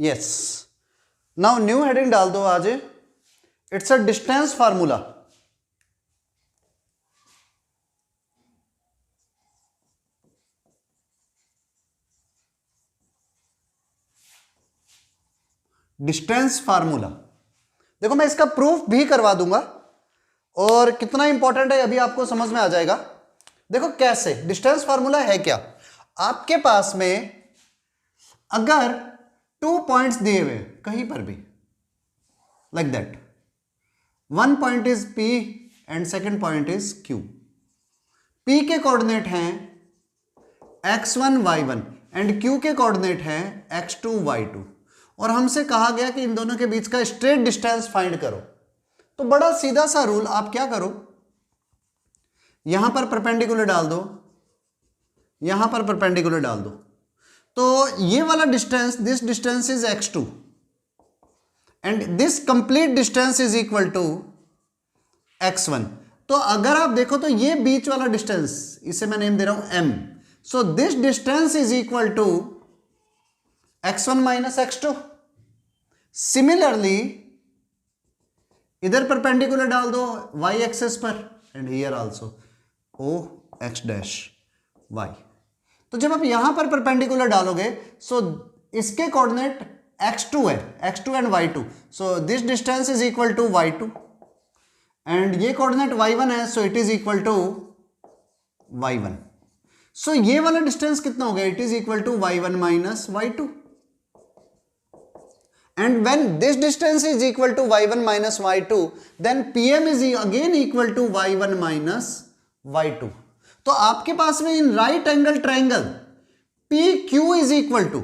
Yes, now new heading डाल दो आज, it's a distance formula. Distance formula, देखो मैं इसका प्रूफ भी करवा दूंगा और कितना इंपॉर्टेंट है अभी आपको समझ में आ जाएगा। देखो कैसे डिस्टेंस फार्मूला है क्या, आपके पास में अगर 2 पॉइंट्स दिए हुए कहीं पर भी like that, 1 point is P and second point is Q। P के कोऑर्डिनेट हैं x1 y1 एंड Q के कोऑर्डिनेट हैं x2 y2, और हमसे कहा गया कि इन दोनों के बीच का स्ट्रेट डिस्टेंस फाइंड करो। तो बड़ा सीधा सा रूल, आप क्या करो, यहां पर परपेंडिकुलर डाल दो, यहां पर परपेंडिकुलर डाल दो, तो ये वाला distance, this distance is x2 and this complete distance is equal to x1। तो अगर आप देखो तो ये बीच वाला डिस्टेंस, इसे मैं नेम दे रहा हूं m, so this distance is equal to x1 minus x2। Similarly इधर परपेंडिकुलर डाल दो y एक्सेस पर and here also o x dash y। तो जब आप यहां पर परपेंडिकुलर डालोगे सो इसके कोऑर्डिनेट x2 है, x2 and y2, so this distance is equal to y2 and ये कोऑर्डिनेट y1 है, so it is equal to y1। So ये वाला डिस्टेंस कितना हो गया, it is equal to y1 minus y2 and when this distance is equal to y1 minus y2 then pm is again equal to y1 minus y2। तो आपके पास में in right angle triangle pq is equal to,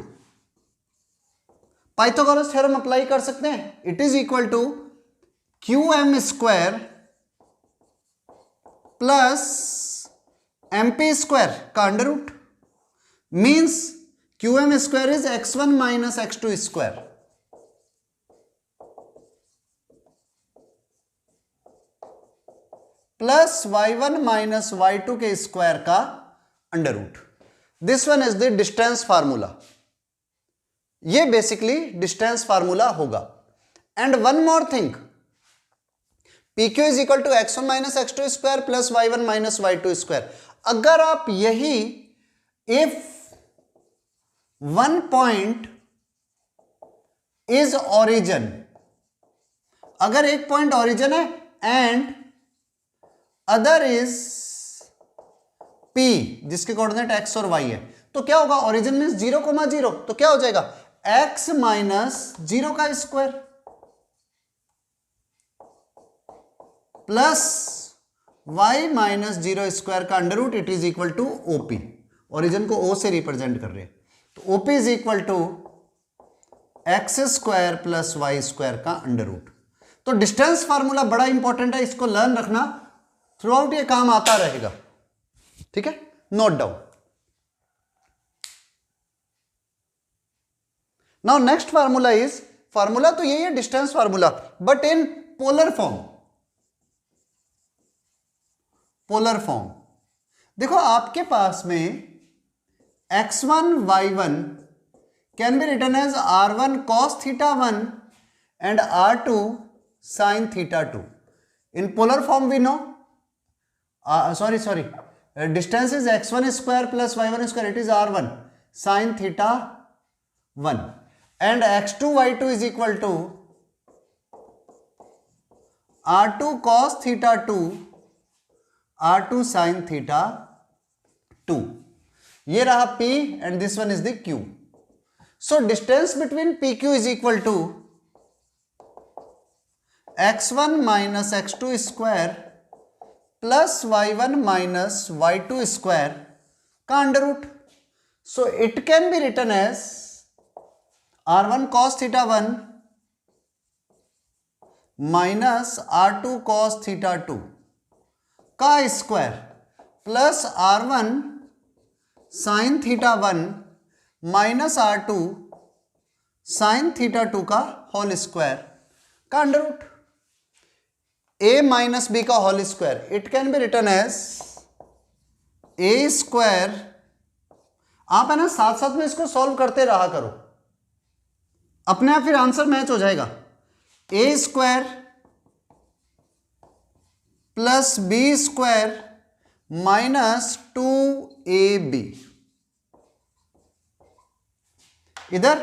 Pythagoras theorem apply कर सकते हैं, it is equal to qm square plus mp square का under root, means qm square is x1 minus x2 square plus y1 minus y2 के square का under root. This one is the distance formula, ये basically distance formula होगा। And one more thing, PQ is equal to x1 minus x2 square plus y1 minus y2 square. अगर आप यही if one point is origin, अगर एक point origin है and other is P जिसके coordinate x और y है, तो क्या होगा, ओरिजिन मींस 0,0, तो क्या हो जाएगा x माइनस 0 का square plus y minus 0 square का under root, it is equal to OP। Origin को O से रिप्रेजेंट कर रहे हैं, तो OP is equal to x square plus y square का अंडर रूट। तो डिस्टेंस फार्मूला बड़ा इंपॉर्टेंट है, इसको लर्न रखना, थ्रू आउट ये काम आता रहेगा, ठीक है, note down. Now next formula is, formula तो यही है distance formula, but in polar form. Polar form देखो, आपके पास में x1 y1 can be written as r1 cos theta 1 and r2 sin theta 2। In polar form we know, sorry, distance is x1 square plus y1 square, it is r1 sin theta 1 and x2 y2 is equal to r2 cos theta 2 r2 sin theta 2। ये रहा p and this one is the q। so distance between pq is equal to x1 minus x2 square plus y1 minus y2 square का under root. So it can be written as r1 cos theta 1 minus r2 cos theta 2 का square plus r1 sin theta 1 minus r2 sin theta 2 का whole square का under root. a minus b का whole square, it can be written as a square. आप है ना साथ साथ में इसको सॉल्व करते रहा करो, अपने आप फिर आंसर मैच हो जाएगा। A square plus b square minus 2ab, इधर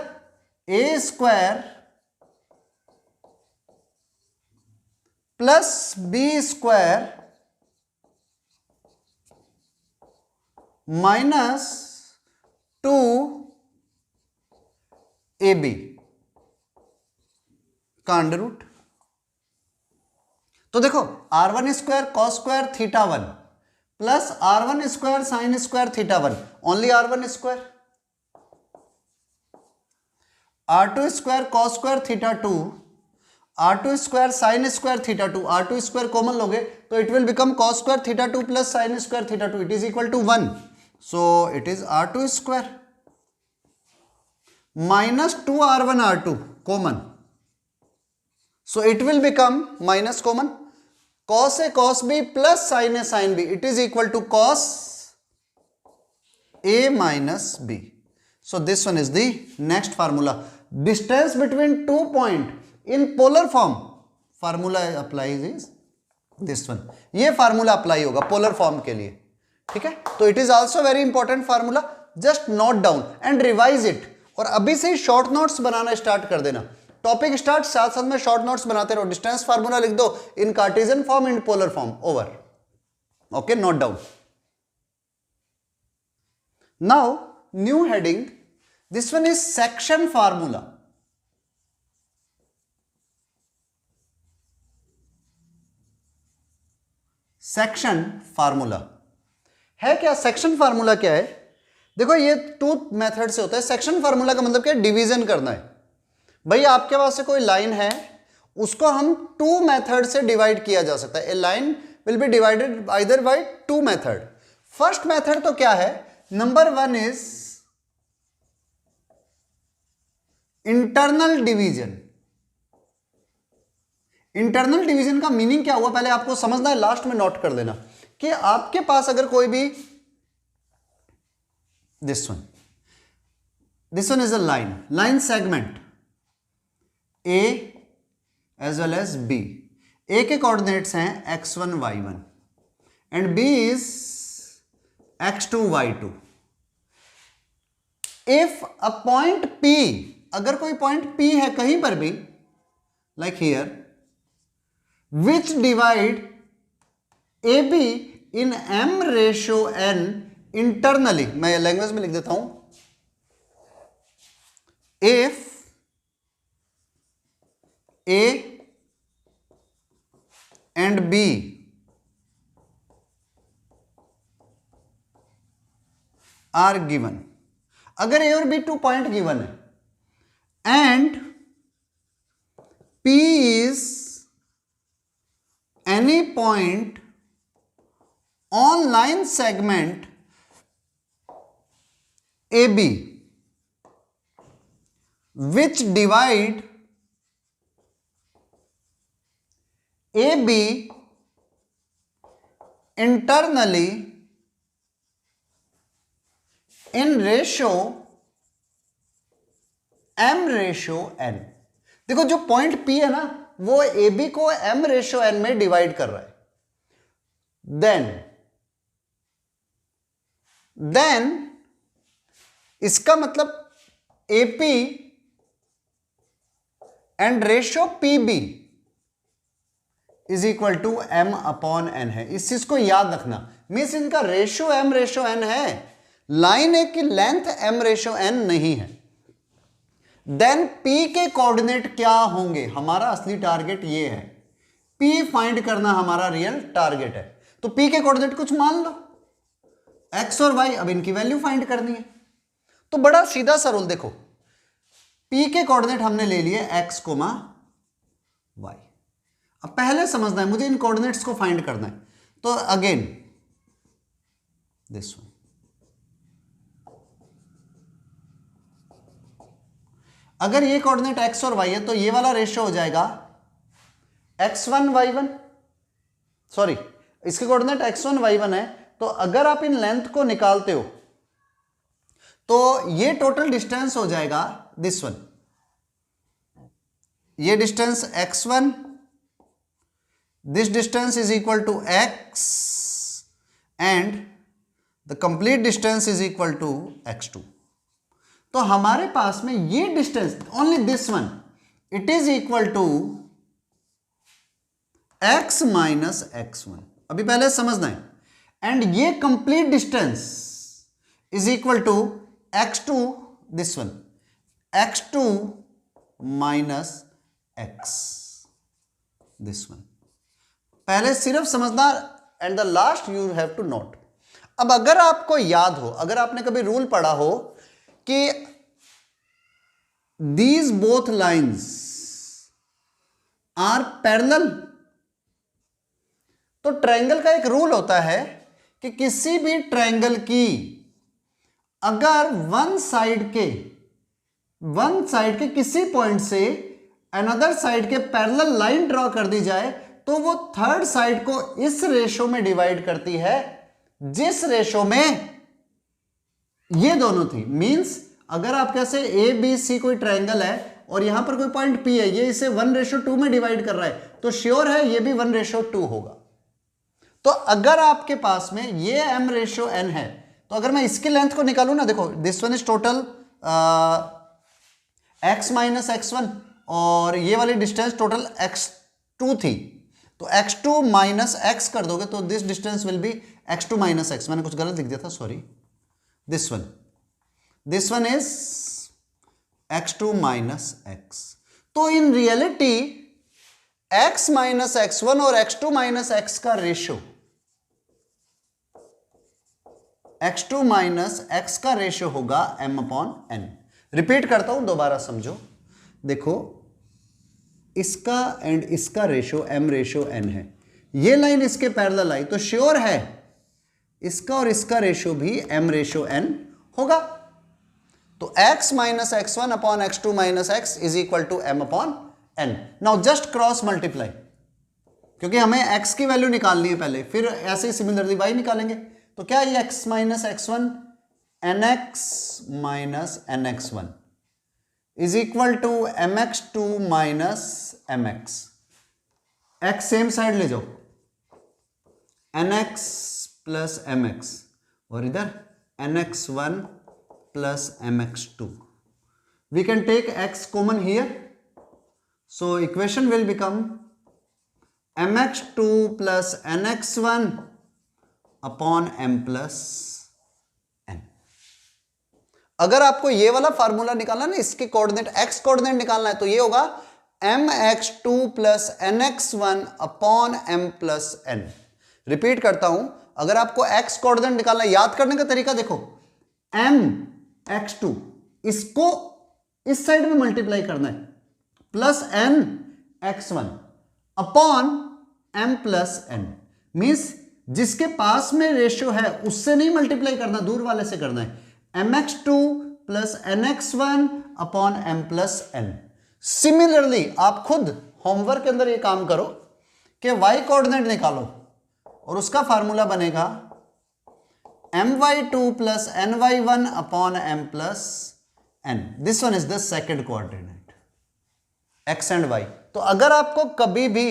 a square plus b square minus 2ab का अंडर रूट। तो देखो r1 square cos square theta 1 plus r1 square sine square theta 1, only r1 square, r2 square cos square theta 2, r2 square sine square theta 2, r2 square common लोगे तो it will become cos square theta 2 plus sine square theta 2, it is equal to 1, so it is r2 square minus 2r1 r2 common, so it will become minus common cos a cos b plus sin a sin b, it is equal to cos a minus b. So this one is the next formula. Distance between 2 point in polar form, formula applies is this one. ये formula apply होगा polar form के लिए, ठीक है। तो it is also very important formula, just note down and revise it. और अभी से ही short notes बनाना start कर देना, टॉपिक स्टार्ट साथ साथ में शॉर्ट नोट्स बनाते रहो। डिस्टेंस फार्मूला लिख दो in Cartesian form, in polar form, over, okay, note down. Now new heading, this one is section formula. Section formula है क्या? सेक्शन फार्मूला क्या है? देखो ये टू मेथड से होता है। सेक्शन फार्मूला का मतलब क्या है? डिवीजन करना है। भाई आपके पास से कोई लाइन है, उसको हम टू मेथड से डिवाइड किया जा सकता है। A line will be divided either by two method. First method तो क्या है? Number 1 is internal division. Internal division का मीनिंग क्या हुआ पहले आपको समझना है, लास्ट में नोट कर लेना कि आपके पास अगर कोई भी this one is a line segment A as well as B. A के कोऑर्डिनेट्स हैं x1 y1 and B is x2 y2. If a point P, अगर कोई पॉइंट P है कहीं पर भी, like here, which divide AB in m ratio n internally, मैं language में लिख देता हूं, if A and B are given, अगर A और B 2 पॉइंट गिवन है and P is any point on line segment AB which divide AB internally in ratio m ratio n। देखो जो पॉइंट P है ना, वो AB को m ratio n में डिवाइड कर रहा है। देन इसका मतलब AP and ratio PB is equal to m upon n है। इस चीज को याद रखना, मीन्स इनका रेशियो m रेशियो n है, लाइन ए की लेंथ m रेशियो n नहीं है। देन P के कोऑर्डिनेट क्या होंगे? हमारा असली टारगेट ये है, P फाइंड करना हमारा रियल टारगेट है। तो P के कोऑर्डिनेट कुछ मान लो, x और y, अब इनकी वैल्यू फाइंड करनी है। तो बड़ा सीधा सा रूल देखो, P के कोऑर्डिनेट हमने ले लिए x, y। अब पहले समझना है मुझे, इन कोऑर्डिनेट्स को फाइंड करना है। तो अगेन दिस वन, अगर ये कोऑर्डिनेट x और y है तो ये वाला रेशियो हो जाएगा x1 y1, सॉरी इसके कोऑर्डिनेट x1 y1 है। तो अगर आप इन लेंथ को निकालते हो तो ये टोटल डिस्टेंस हो जाएगा दिस वन, ये distance x1, this distance is equal to x and the complete distance is equal to x2। तो हमारे पास में ये distance only this one it is equal to x minus x1। अभी पहले समझना है। एंड ये complete distance is equal to x2, this one x2 minus x, this one. पहले सिर्फ समझना and the last you have to note. अब अगर आपको याद हो, अगर आपने कभी रूल पढ़ा हो कि these both lines are parallel, तो ट्रायंगल का एक रूल होता है कि किसी भी ट्रायंगल की अगर वन साइड के किसी पॉइंट से अनदर साइड के पैरेलल लाइन ड्रॉ कर दी जाए तो वो थर्ड साइड को इस रेशो में डिवाइड करती है जिस रेशो में ये दोनों थी। मींस अगर आप कैसे ए बी सी कोई ट्रायंगल है और यहां पर कोई पॉइंट पी है, ये इसे 1:2 में डिवाइड कर रहा है, तो श्योर है ये भी 1:2 होगा। तो अगर आपके पास में ये m/n है, तो अगर मैं इसकी लेंथ को निकालूं ना, देखो this one is total x minus x1 और ये वाली डिस्टेंस टोटल x2 थी, तो x2 माइनस x कर दोगे तो this distance will be x2 minus x। मैंने कुछ गलत लिख दिया था, sorry. This one is x2 minus x। तो in reality x minus x1 और x2 माइनस x का रेशो, x2 माइनस x का रेशो होगा m/n। रिपीट करता हूं, दोबारा समझो। देखो इसका एंड इसका रेशो m/n है, ये लाइन इसके पैरेलल आई तो श्योर है इसका और इसका रेशो भी m/n होगा। तो x minus x1 upon x2 minus x is equal to m/n। Now just cross multiply, क्योंकि हमें x की वैल्यू निकालनी है पहले, फिर ऐसे ही सिमिलरली y निकालेंगे। तो क्या ये x minus x1 nx minus nx1 is equal to mx2 minus mx। x same side ले जाओ, nx प्लस mx, और इधर nx1 plus mx2. We can take x common here, so equation will become mx2 plus nx1 upon m plus n। अगर आपको ये वाला formula निकालना है ना, इसके कोऑर्डिनेट x कोऑर्डिनेट निकालना है, तो ये होगा mx2 plus nx1 upon m plus n। Repeat करता हूं, अगर आपको x कोऑर्डिनेट निकालना है, याद करने का तरीका देखो, mx2 इसको इस साइड में मल्टीप्लाई करना है plus nx1 upon m plus n। Means जिसके पास में रेशियो है उससे नहीं मल्टीप्लाई करना, दूर वाले से करना है। mx2 plus nx1 upon m plus n। Similarly आप खुद होमवर्क के अंदर ये काम करो कि y कोऑर्डिनेट निकालो और उसका फार्मूला बनेगा my2 plus ny1 upon m plus n। This one is the second coordinate, x and y। तो अगर आपको कभी भी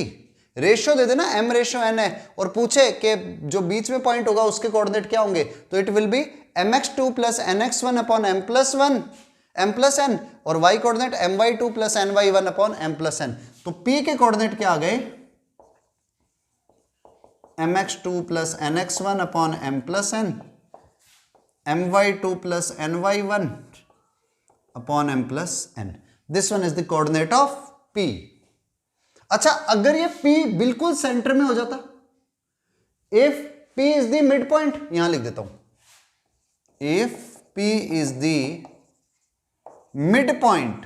रेशियो दे देना m/n है और पूछे कि जो बीच में पॉइंट होगा उसके कोऑर्डिनेट क्या होंगे, तो it will be mx2 plus nx1 upon m plus 1 m plus n, और y coordinate my2 plus ny1 upon m plus n। तो p के कोऑर्डिनेट क्या आ गए, mx2 plus nx1 upon m plus n, my2 plus ny1 upon m plus n। This one is the coordinate of p। अच्छा, अगर ये p बिल्कुल centre में हो जाता, if p is the mid point, यहां लिख देता हूं, if p is the mid point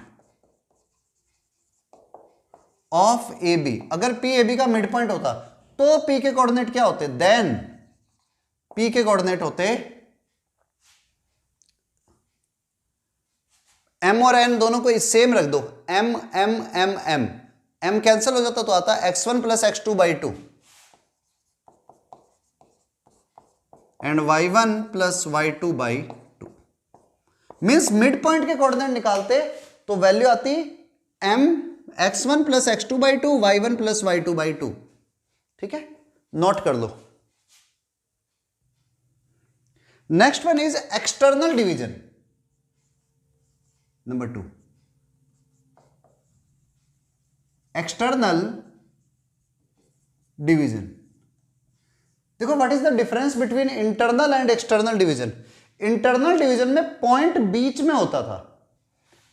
of ab, अगर p ab का मिड पॉइंट होता तो p के कोऑर्डिनेट क्या होते, देन p के कोऑर्डिनेट होते m और n दोनों को सेम रख दो, m m m m, m cancel हो जाता तो आता x1 plus x2 by 2 and y1 plus y2 by 2। Means mid point के कोऑर्डिनेट निकालते तो वैल्यू आती m x1 plus x2/2, y1 plus y2/2। ठीक है, नोट कर लो। Next one is external division number 2। External division, देखो what is the difference between internal and external division. Internal division में पॉइंट बीच में होता था,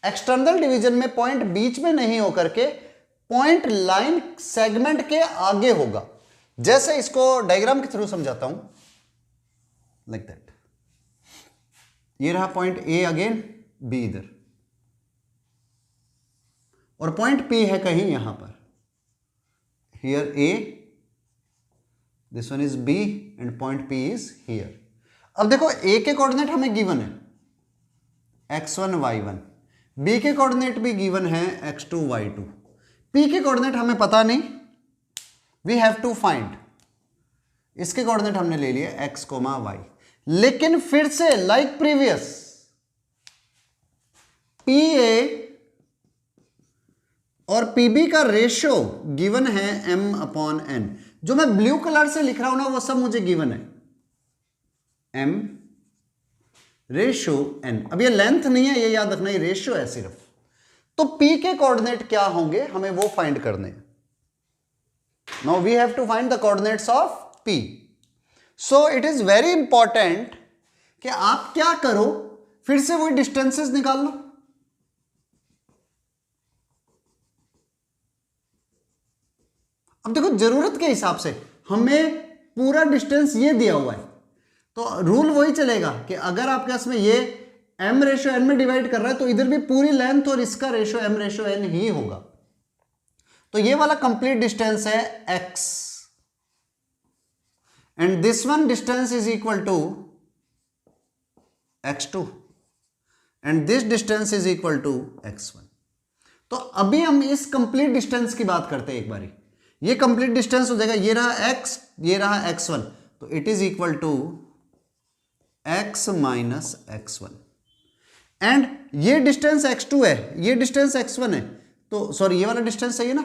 एक्सटर्नल डिवीजन में पॉइंट बीच में नहीं होकर के पॉइंट लाइन सेगमेंट के आगे होगा। जैसे इसको डायग्राम के थ्रू समझाता हूं, लाइक दैट। ये रहा पॉइंट ए, अगेन बी इधर, और पॉइंट पी है कहीं यहां पर। Here A, this one is B and point P is here. अब देखो ए के कोऑर्डिनेट हमें गिवन है x1 y1, बी के कोऑर्डिनेट भी गिवन है x2 y2, पी के कोऑर्डिनेट हमें पता नहीं, वी हैव टू फाइंड। इसके कोऑर्डिनेट हमने ले लिए x, y, लेकिन फिर से लाइक प्रीवियस, पी ए और पीबी का रेशियो गिवन है m/n। जो मैं ब्लू कलर से लिख रहा हूं ना, वो सब मुझे गिवन है m रेशियो n। अब ये लेंथ नहीं है, ये याद रखना, ये रेशियो है सिर्फ। तो p के कोऑर्डिनेट क्या होंगे हमें वो फाइंड करने हैं। Now we have to find the coordinates of p। So it is very important कि आप क्या करो, फिर से वही डिस्टेंसेस निकाल लो। अब देखो जरूरत के हिसाब से हमें पूरा डिस्टेंस ये दिया हुआ है, तो रूल वही चलेगा कि अगर आपके पास में ये m रेशियो n में डिवाइड कर रहा है तो इधर भी पूरी लेंथ और इसका रेशियो m रेशियो n ही होगा। तो ये वाला कंप्लीट डिस्टेंस है x, and this one distance is equal to x2 and this distance is equal to x1। तो अभी हम इस कंप्लीट डिस्टेंस की बात करते हैं एक बारी। ये कंप्लीट डिस्टेंस हो जाएगा, ये रहा x, ये रहा x1, तो it is equal to x minus x1, and ये डिस्टेंस x2 है, ये डिस्टेंस x1 है, तो सॉरी ये वाला डिस्टेंस सही है ना,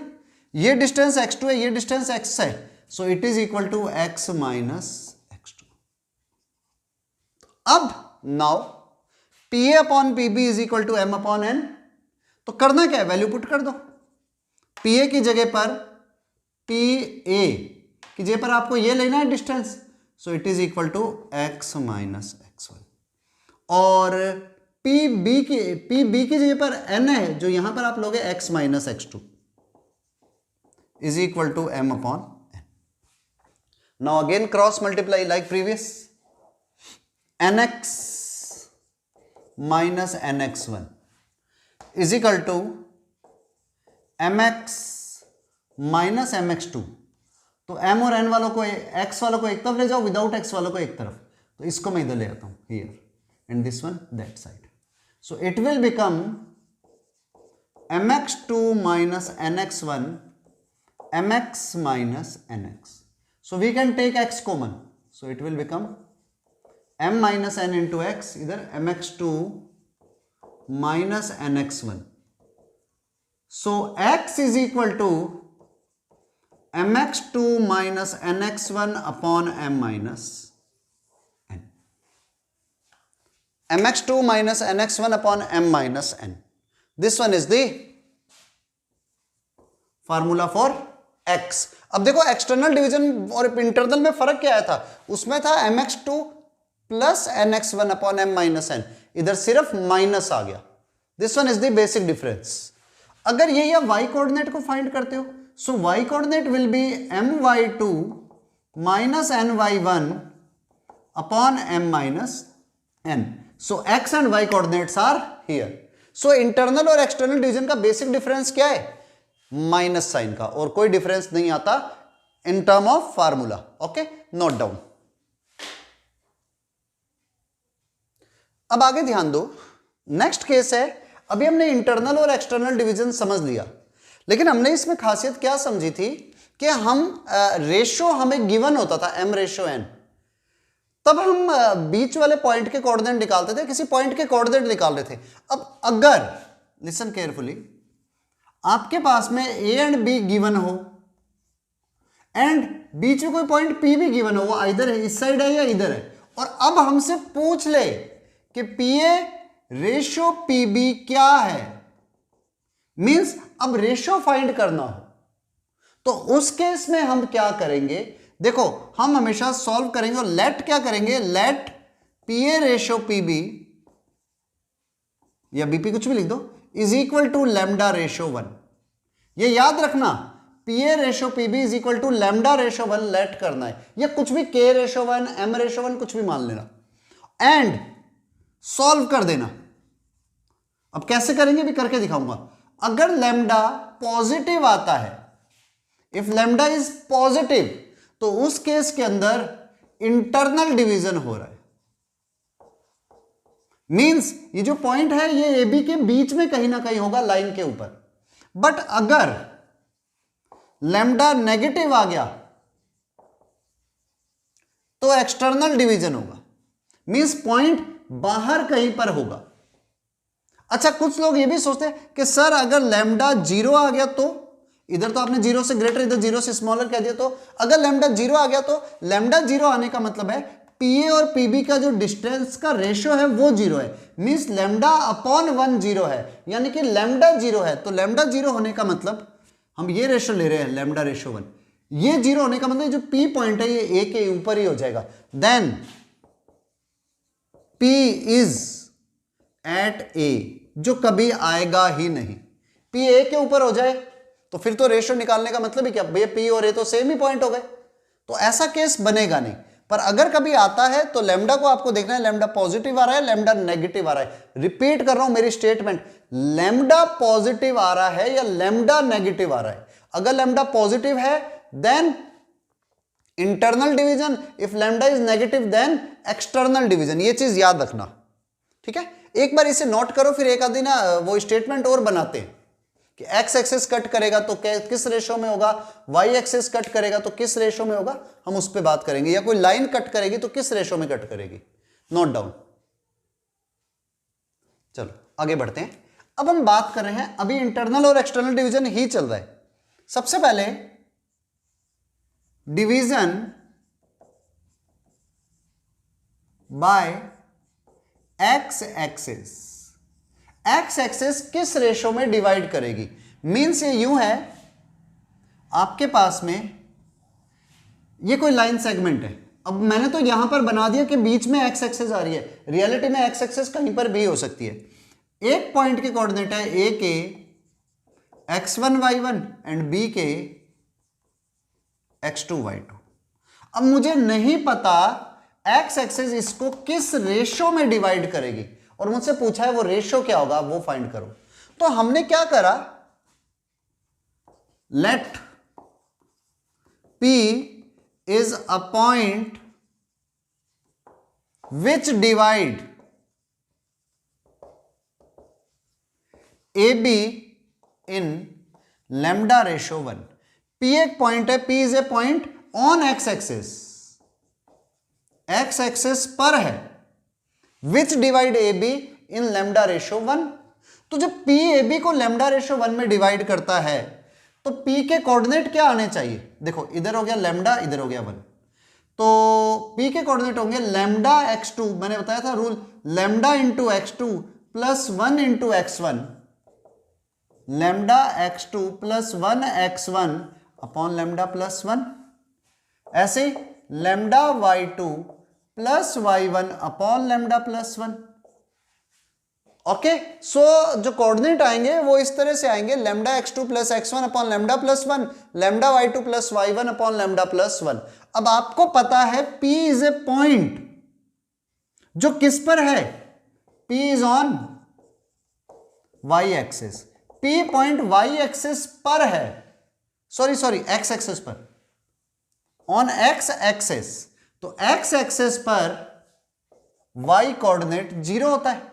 ये डिस्टेंस x2 है, ये डिस्टेंस x है, so it is equal to x minus x2। अब now pa upon pb is equal to m/n। तो करना क्या है, वैल्यू पुट कर दो। pa की जगह पर pa की जगह पर आपको ये लेना है distance, so it is equal to x minus x1, और pb की जगह पर n है, जो यहां पर आप लोगे x minus x2 is equal to m/n। Now again cross multiply like previous, nx minus nx1 is equal to mx minus mx2। तो m और n वालों को, x वालों को एक तरफ ले जाओ, विदाउट x वालों को एक तरफ, तो इसको मैं इधर ले आता हूं here, and this one that side. So it will become mx2 minus nx1 mx minus nx। So we can take x common, so it will become m minus n into x, इधर mx2 minus nx1। So x is equal to mx2 minus nx1 upon m minus n, mx2 minus nx1 upon m minus n। This one is the formula for x। अब देखो external division और internal में फर्क क्या आया था, उसमें था mx2 plus nx1 upon m minus n, इधर सिर्फ माइनस आ गया। This one is the basic difference. अगर ये या y कोऑर्डिनेट को फाइंड करते हो, so y coordinate will be my2 minus ny1 upon m minus n. So x and y coordinates are here. So internal और external division का basic difference क्या है, माइनस साइन का, और कोई डिफरेंस नहीं आता in term of formula. Okay, note down. अब आगे ध्यान दो, नेक्स्ट केस है। अभी हमने इंटरनल और एक्सटर्नल डिवीजन समझ लिया, लेकिन हमने इसमें खासियत क्या समझी थी कि हम रेशियो हमें गिवन होता था m रेशियो n, तब हम बीच वाले पॉइंट के कोऑर्डिनेट निकालते थे, किसी पॉइंट के कोऑर्डिनेट निकाल रहे थे। अब अगर लिसन केयरफुली, आपके पास में ए एंड बी गिवन हो एंड बीच में कोई पॉइंट पी भी गिवन हो, वो इधर है, इस साइड है या इधर है, और अब हमसे पूछ ले कि P A ratio P B क्या है, मींस अब रेशो फाइंड करना हो, तो उस केस में हम क्या करेंगे, देखो हम हमेशा सॉल्व करेंगे और लेट क्या करेंगे, let P A ratio P B या बीपी कुछ भी लिख दो is equal to lambda ratio 1। ये याद रखना, P A ratio P B is equal to lambda ratio 1 let करना है, या कुछ भी के रेशो 1 एम रेशो 1 कुछ भी मान लेना एंड सॉल्व कर देना। अब कैसे करेंगे भी करके दिखाऊंगा। अगर लैम्डा पॉजिटिव आता है, इफ लैम्डा इज पॉजिटिव, तो उस केस के अंदर इंटरनल डिवीजन हो रहा है, मींस ये जो पॉइंट है ये ए बी के बीच में कहीं ना कहीं होगा लाइन के ऊपर। बट अगर लैम्डा नेगेटिव आ गया तो एक्सटर्नल डिवीजन होगा, मींस पॉइंट बाहर कहीं पर होगा। अच्छा, कुछ लोग ये भी सोचते हैं कि सर अगर लैम्डा 0 आ गया तो, इधर तो आपने 0 से ग्रेटर, इधर 0 से स्मॉलर कह दिया, तो अगर लैम्डा 0 आ गया तो लैम्डा 0 आने का मतलब है पी ए और पी बी का जो डिस्टेंस का रेशियो है वो 0 है, मींस लैम्डा अपॉन 1 0 है, यानी कि लैम्डा 0 है, तो लैम्डा 0 होने का मतलब हम ये रेशियो ले रहे हैं लैम्डा रेशियो 1, ये 0 होने का मतलब जो पी पॉइंट है ये ए के ऊपर ही हो जाएगा, देन पी इज एट ए, जो कभी आएगा ही नहीं। पी ए के ऊपर हो जाए तो फिर तो रेशियो निकालने का मतलब ही क्या, भैया पी और ए तो सेम ही पॉइंट हो गए, तो ऐसा केस बनेगा नहीं। पर अगर कभी आता है तो लैम्डा को आपको देखना है, लैम्डा पॉजिटिव आ रहा है, लैम्डा नेगेटिव आ रहा है। रिपीट कर रहा हूं मेरी स्टेटमेंट, लैम्डा पॉजिटिव आ रहा है या लैम्डा नेगेटिव आ रहा है। अगर लैम्डा पॉजिटिव है then internal division, if lambda is negative then external division, ये चीज याद रखना, ठीक है। एक बार इसे नोट करो, फिर एक आधी ना वो स्टेटमेंट और बनाते हैं कि एक्स एक्सिस कट करेगा तो किस रेशो में होगा, वाई एक्सिस कट करेगा तो किस रेशो में होगा, हम उस पर बात करेंगे, या कोई लाइन कट करेगी तो किस रेशो में कट करेगी, नोट डाउन। चलो आगे बढ़ते हैं। अब हम बात कर रहे हैं, अभी इंटरनल और एक्सटर्नल डिवीजन ही चल रहा है। सबसे पहले division bye x axis, X axis किस रेशो में डिवाइड करेगी, मींस ये यूं है, आपके पास में ये कोई लाइन सेगमेंट है, अब मैंने तो यहां पर बना दिया कि बीच में एक्स एक्सिस आ रही है, रियलिटी में एक्स एक्सिस कहीं पर भी हो सकती है। एक पॉइंट के कोऑर्डिनेट है ए के x1 y1 एंड बी के x2 y2। अब मुझे नहीं पता एक्स एक्सिस इसको किस रेशो में डिवाइड करेगी, और मुझसे पूछा है वो रेशो क्या होगा, वो फाइंड करो। तो हमने क्या करा, let P is a point which divide AB in lambda ratio 1। P एक पॉइंट है, P is a point on X axis, X axis पर है, which divide A B in lambda ratio 1। तो जब पी ए बी को lambda ratio 1 में divide करता है तो पी के कोऑर्डिनेट क्या आने चाहिए, देखो इधर हो गया लैम्डा, इधर हो गया 1, तो पी के कोऑर्डिनेट होंगे लैम्डा x2, मैंने बताया था rule, lambda into x2 plus 1 into x1, lambda x2 plus 1 x1 upon lambda plus 1, ऐसे lambda y2 plus y1 upon lambda plus 1। Okay, so जो कोऑर्डिनेट आएंगे वो इस तरह से आएंगे, lambda x2 plus x1 upon lambda plus 1, lambda y2 plus y1 upon lambda plus 1। अब आपको पता है P इज ए पॉइंट जो किस पर है, P is on y axis, P point y axis पर है, सॉरी x एक्सिस पर, ऑन x एक्सिस, तो x एक्सिस पर y कोऑर्डिनेट 0 होता है।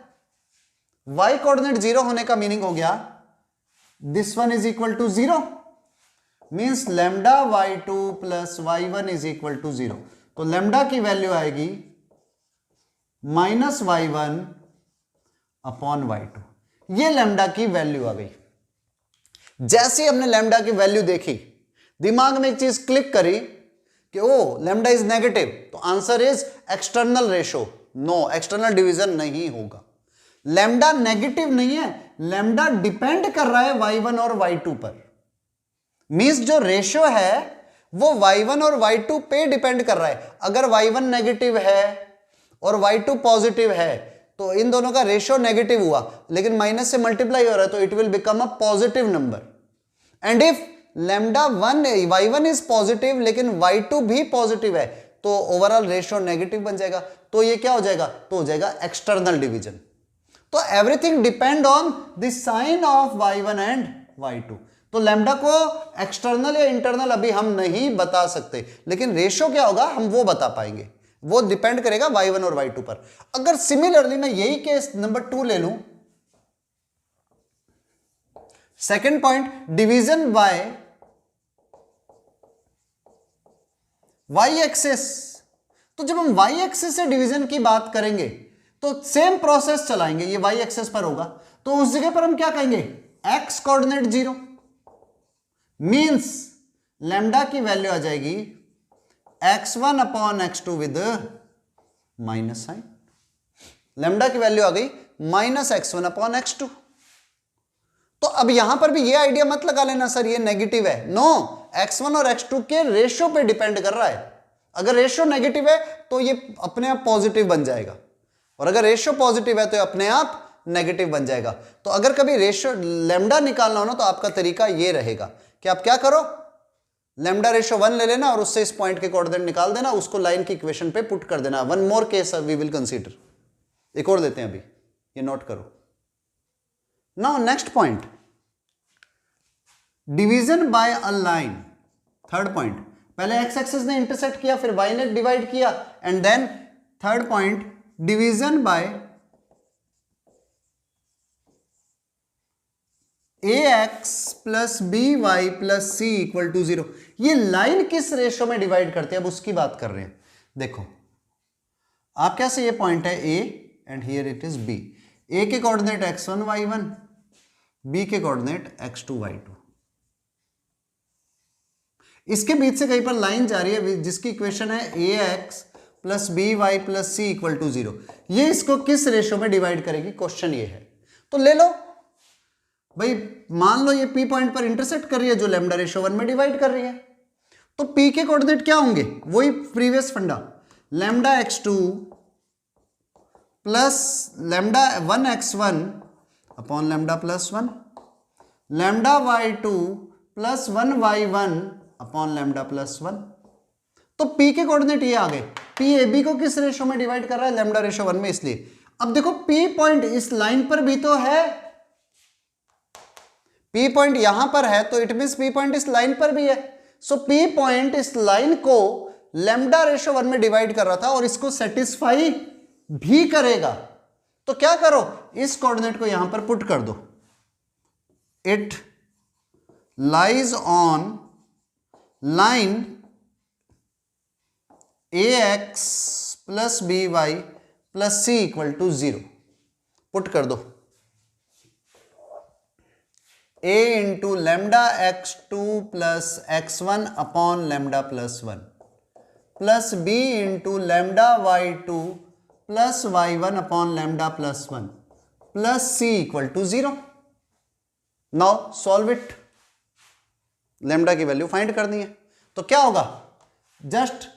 y कोऑर्डिनेट 0 होने का मीनिंग हो गया this one is equal to 0, means lambda y2 plus y1 is equal to 0। तो लैम्डा की वैल्यू आएगी माइनस y1 अपॉन y2, ये लैम्डा की वैल्यू आ गई। जैसे ही हमने लैम्डा की वैल्यू देखी, दिमाग में एक चीज क्लिक करी कि ओ लैम्डा इज नेगेटिव, तो answer is external ratio. No, external division नहीं होगा। लैम्डा नेगेटिव नहीं है, लैम्डा डिपेंड कर रहा है y1 और y2 पर। मींस जो रेशो है वो y1 और y2 पे डिपेंड कर रहा है। अगर y1 नेगेटिव है और y2 पॉजिटिव है तो इन दोनों का रेशियो नेगेटिव हुआ, लेकिन माइनस से मल्टीप्लाई हो रहा है तो it will become a positive number. And if lambda y1 is positive लेकिन y2 भी पॉजिटिव है तो ओवरऑल रेशियो नेगेटिव बन जाएगा। तो ये क्या हो जाएगा? तो हो जाएगा एक्सटर्नल डिवीजन। तो everything depend on the sign of y1 and y2। तो लैम्डा को एक्सटर्नल या इंटरनल अभी हम नहीं बता सकते, लेकिन रेशियो क्या होगा हम वो बता पाएंगे। वो डिपेंड करेगा y1 और y2 पर। अगर सिमिलरली मैं यही केस नंबर 2 ले लूं, second point, division bye y axis. तो जब हम y एक्सिस से डिवीजन की बात करेंगे तो सेम प्रोसेस चलाएंगे, ये y एक्सिस पर होगा तो उस जगह पर हम क्या कहेंगे? x कोऑर्डिनेट 0 मींस लैम्डा की वैल्यू आ जाएगी x1 upon x2 with minus sign. Lambda की वैल्यू आ गई माइनस x1 अपॉन x2। तो अब यहां पर भी ये आइडिया मत लगा लेना सर ये नेगेटिव है। नो, x1 और x2 के रेशियो पे डिपेंड कर रहा है। अगर रेशियो नेगेटिव है तो ये अपने आप पॉजिटिव बन जाएगा, और अगर रेशियो पॉजिटिव है तो ये अपने आप नेगेटिव बन जाएगा। तो अगर कभी रेशियो लैम्डा निकालना हो ना तो आपका तरीका ये रहेगा कि आप क्या करो, लैम्डा रेशियो 1 ले लेना और उससे इस पॉइंट के कोऑर्डिनेट निकाल देना, उसको लाइन की इक्वेशन पे पुट कर देना। One more case we will consider, एक और देते हैं अभी, ये नोट करो। Now next point, division by a line. Third point, पहले एक्स एक्सिस ने इंटरसेक्ट किया, फिर वाई ने डिवाइड किया, and then third point, division by ax plus B Y plus C equal to 0। ये लाइन किस रेशो में डिवाइड करते हैं अब उसकी बात कर रहे हैं। देखो आप कैसे, ये पॉइंट है a and here it is b। a के कोऑर्डिनेट x1 y1, b के कोऑर्डिनेट x2 y2। इसके बीच से कहीं पर लाइन जा रही है जिसकी इक्वेशन है ax plus B Y plus C equal to 0। ये इसको किस रेशो में डिवाइड करेगी, क्वेश्चन ये है। तो ले लो भाई, मान लो ये P पॉइंट पर इंटरसेक्ट कर रही है जो लैम्डा रेशियो 1 में डिवाइड कर रही है, तो P के कोऑर्डिनेट क्या होंगे? वही प्रीवियस फंडा, lambda x2 plus lambda 1x1 upon lambda plus 1, lambda y2 plus 1y1 upon lambda plus 1। तो P के कोऑर्डिनेट ये आ गए। P AB को किस रेशियो में डिवाइड कर रहा है? लैम्डा रेशियो 1 में। इसलिए अब देखो P पॉइंट इस लाइन पर भी तो है, P पॉइंट यहां पर है तो इट मींस P पॉइंट इस लाइन पर भी है। सो P पॉइंट इस लाइन को लैम्डा रेशियो 1 में डिवाइड कर रहा था और इसको सेटिस्फाई भी करेगा। तो क्या करो, इस कोऑर्डिनेट को यहां पर पुट कर दो, it lies on line ax plus B Y plus C equal to 0। Put कर दो a into lambda x2 plus x1 upon lambda plus 1 plus b into lambda y2 plus y1 upon lambda plus 1 plus c equal to 0। Now solve it, lambda की value find करनी है। तो क्या होगा, just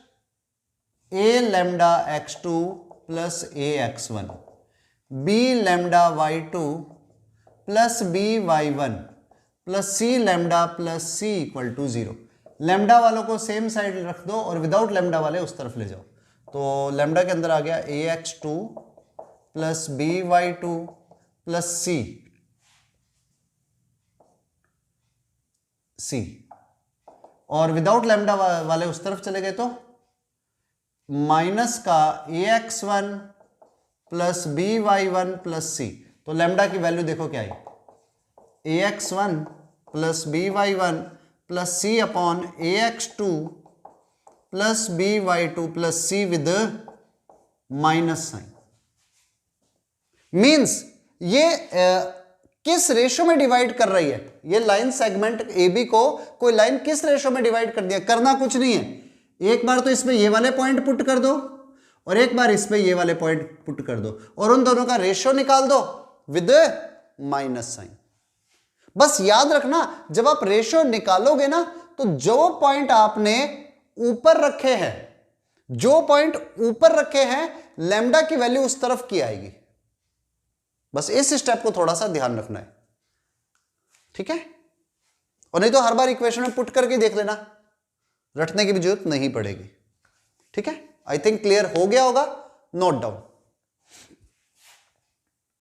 a lambda x2 plus a x1, b lambda y2 plus b y1 plus c lambda plus c equal to 0। Lambda वालों को same side रख दो और विदाउट लैम्डा वाले उस तरफ ले जाओ। तो लैम्डा के अंदर आ गया ax2 plus by2 plus c, और विदाउट लैम्डा वाले उस तरफ चले गए तो माइनस का ax1 plus by1 plus c। तो लैम्डा की वैल्यू देखो क्या आई, ax1 plus by1 plus c upon ax2 plus by2 plus c with minus sign. Means ये किस रेशो में डिवाइड कर रही है, ये लाइन सेगमेंट ए बी को कोई लाइन किस रेशो में डिवाइड कर दिया, करना कुछ नहीं है, एक बार तो इसमें ये वाले पॉइंट पुट कर दो और एक बार इसमें ये वाले पॉइंट पुट कर दो और उन दोनों का रेशो निकाल दो विद माइनस साइन। बस याद रखना, जब आप रेशो निकालोगे ना तो जो पॉइंट आपने ऊपर रखे हैं, जो पॉइंट ऊपर रखे हैं, लैम्डा की वैल्यू उस तरफ की आएगी। बस इस स्टेप को थोड़ा सा ध्यान रखना है, ठीक है। और नहीं तो हर बार इक्वेशन में पुट करके देख लेना, रटने की भी जरूरत नहीं पड़ेगी, ठीक है। आई थिंक क्लियर हो गया होगा, नोट डाउन।